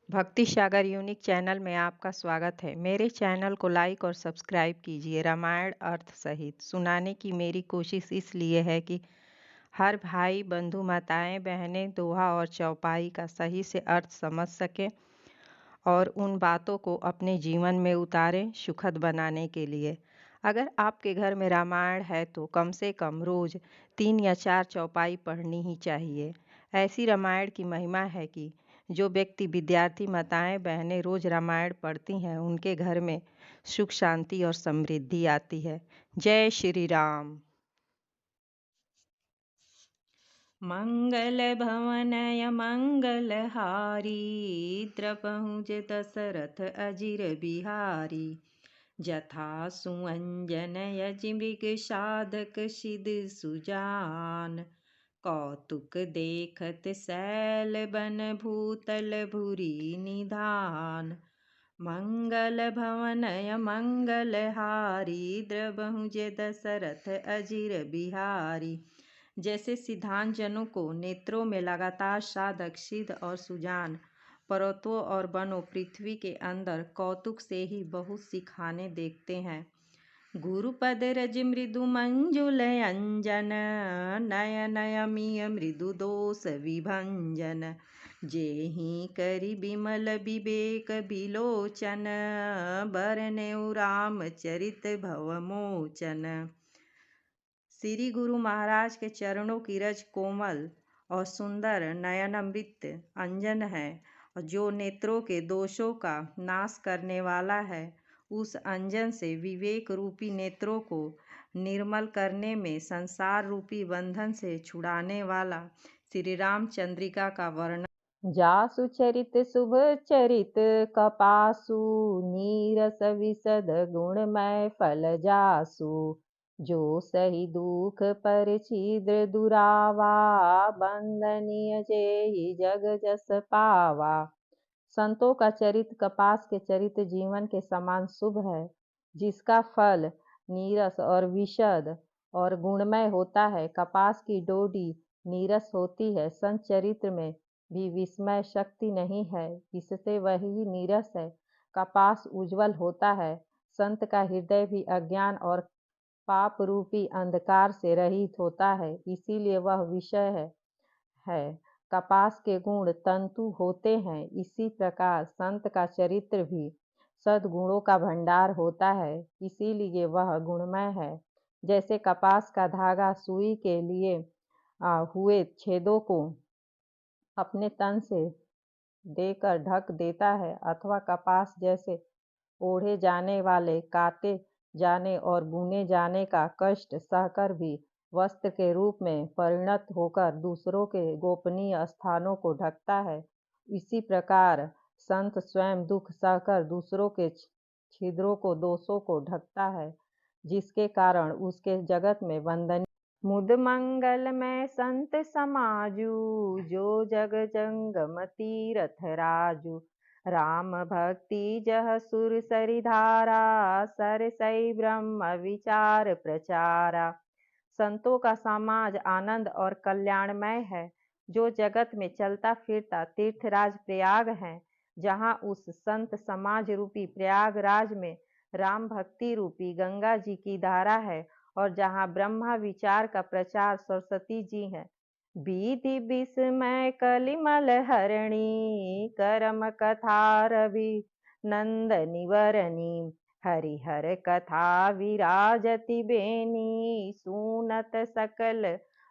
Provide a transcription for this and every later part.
भक्ति सागर unique channel में आपका स्वागत है। मेरे चैनल को लाइक और सब्सक्राइब कीजिए। रामायण अर्थ सहित सुनाने की मेरी कोशिश इसलिए है कि हर भाई बंधु माताएं बहनें दोहा और चौपाई का सही से अर्थ समझ सकें और उन बातों को अपने जीवन में उतारें सुखद बनाने के लिए। अगर आपके घर में रामायण है तो कम से कम रोज 3 या 4 चौपाई पढ़नी ही चाहिए। ऐसी रामायण की महिमा है कि जो व्यक्ति विद्यार्थी माताएं बहनें रोज रामायण पढ़ती हैं उनके घर में सुख शांति और समृद्धि आती है। जय श्री राम। मंगल भवनय मंगलहारी द्रपहुज दशरथ अजिर बिहारी। जथा सुअंजन यज मृग साधक सिद सुजान। कौतुक देखत शैल बन भूतल भूरि निधान। मंगल भवनय मंगलहारी द्रबहुज दशरथ अजिर बिहारी। जैसे सिद्धांतजनों को नेत्रों में लगातार साधक सिद्ध और सुजान, पर्वतों और वनों पृथ्वी के अंदर कौतुक से ही बहुत सी खाने देखते हैं। गुरुपद रज मृदु मंजुल अंजन नयन अमीय मृदु दोष विभंजन। जेहि करि बिमल विवेक बिलोचन बरनेउ रामचरित भवमोचन। श्री गुरु महाराज के चरणों की रज कोमल और सुंदर नयनामृत अंजन है और जो नेत्रों के दोषों का नाश करने वाला है। उस अंजन से विवेक रूपी नेत्रों को निर्मल करने में संसार रूपी बंधन से छुड़ाने वाला श्री रामचंद्रिका का वर्णन। जासु चरित शुभ चरित कपासु नीरस विशद गुणमय फल जासु। जो सही दुख पर छिद्र दुरावा बंदनीय जेहि जग जस पावा। संतों का चरित कपास के चरित जीवन के समान शुभ है, जिसका फल नीरस और विशद और गुणमय होता है। कपास की डोडी नीरस होती है, संत चरित्र में भी विस्मय शक्ति नहीं है, इससे वही नीरस है। कपास उज्जवल होता है, संत का हृदय भी अज्ञान और पाप रूपी अंधकार से रहित होता है, इसीलिए वह विषय है। कपास के गुण तंतु होते हैं, इसी प्रकार संत का चरित्र भी सद्गुणों का भंडार होता है, इसीलिए वह गुणमय है। जैसे कपास का धागा सुई के लिए हुए छेदों को अपने तन से देकर ढक देता है, अथवा कपास जैसे ओढ़े जाने वाले काटे जाने और बुने जाने का कष्ट सहकर भी वस्त्र के रूप में परिणत होकर दूसरों के गोपनीय स्थानों को ढकता है, इसी प्रकार संत स्वयं दुख सहकर दूसरों के छिद्रों को दोषों को ढकता है, जिसके कारण उसके जगत में वंदनीय। मुद मंगल में संत समाजू जो जग जंगम तीरथ राजू। राम भक्ति जह सुर सरिधारा सरसई ब्रह्म विचार प्रचारा। संतों का समाज आनंद और कल्याणमय है, जो जगत में चलता फिरता तीर्थराज प्रयाग है, जहाँ उस संत समाज रूपी प्रयागराज में राम भक्ति रूपी गंगा जी की धारा है और जहाँ ब्रह्मा विचार का प्रचार सरस्वती जी है। विधि विस्मय कलिमल हरणी करम कथा रवि नंदनी वरणी। हरिहर कथा विराजति बेनी सुनत सकल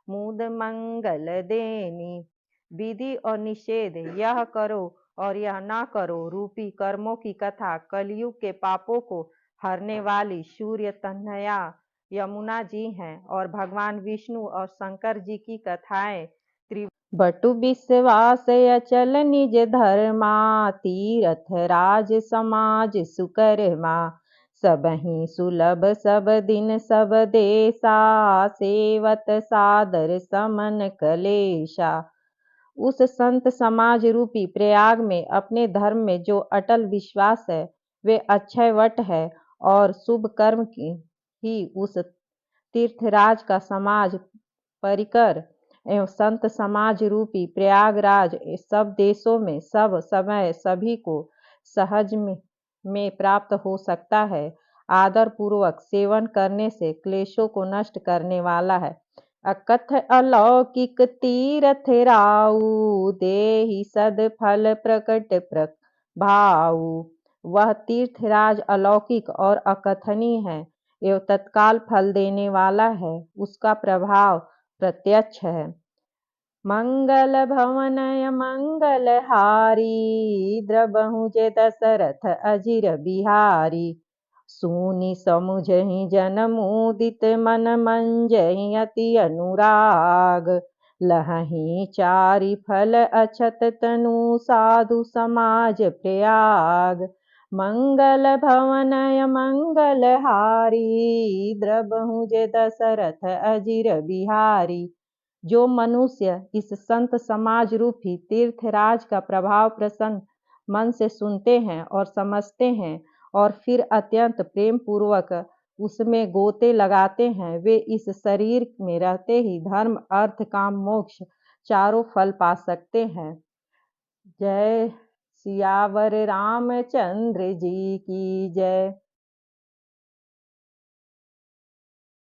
मुद मंगल देनी। विधि और निषेध, यह करो और यह ना करो रूपी कर्मों की कथा कलयुग के पापों को हरने वाली सूर्य तनया यमुना जी हैं और भगवान विष्णु और शंकर जी की कथाएं बटु विश्वास अचल निज धर्मा तीरथ राज समाज सुकर्मा। सबहि सुलभ सब दिन सब देशा सेवत सादर समन कलेशा। उस संत समाज रूपी प्रयाग में अपने धर्म में जो अटल विश्वास है, वे अक्षय वट है और शुभ कर्म की ही उस तीर्थराज का समाज परिकर एवं संत समाज रूपी प्रयागराज सब देशों में सब समय सभी को सहज में प्राप्त हो सकता है। आदर पूर्वक सेवन करने से क्लेशों को नष्ट करने वाला है। अकथ अलौकिक तीरथ राऊ, देहि सद फल प्रकट प्रभाऊ। वह तीर्थराज अलौकिक और अकथनीय है एवं तत्काल फल देने वाला है। उसका प्रभाव प्रत्यक्ष है। मंगल भवनय मंगलहारी, द्रबहु जे दशरथ अजिर बिहारी। सुनि समुझहि जन मुदित, मन मंजहि अति अनुराग। लहहि चारि फल अछत तनु, साधु समाज प्रयाग। मंगल भवनय मंगलहारी, द्रबहु जे दशरथ अजिर बिहारी। जो मनुष्य इस संत समाज रूपी तीर्थराज का प्रभाव प्रसन्न मन से सुनते हैं और समझते हैं और फिर अत्यंत प्रेम पूर्वक उसमें गोते लगाते हैं, वे इस शरीर में रहते ही धर्म अर्थ काम मोक्ष चारों फल पा सकते हैं। जय सियावर रामचंद्र जी की जय।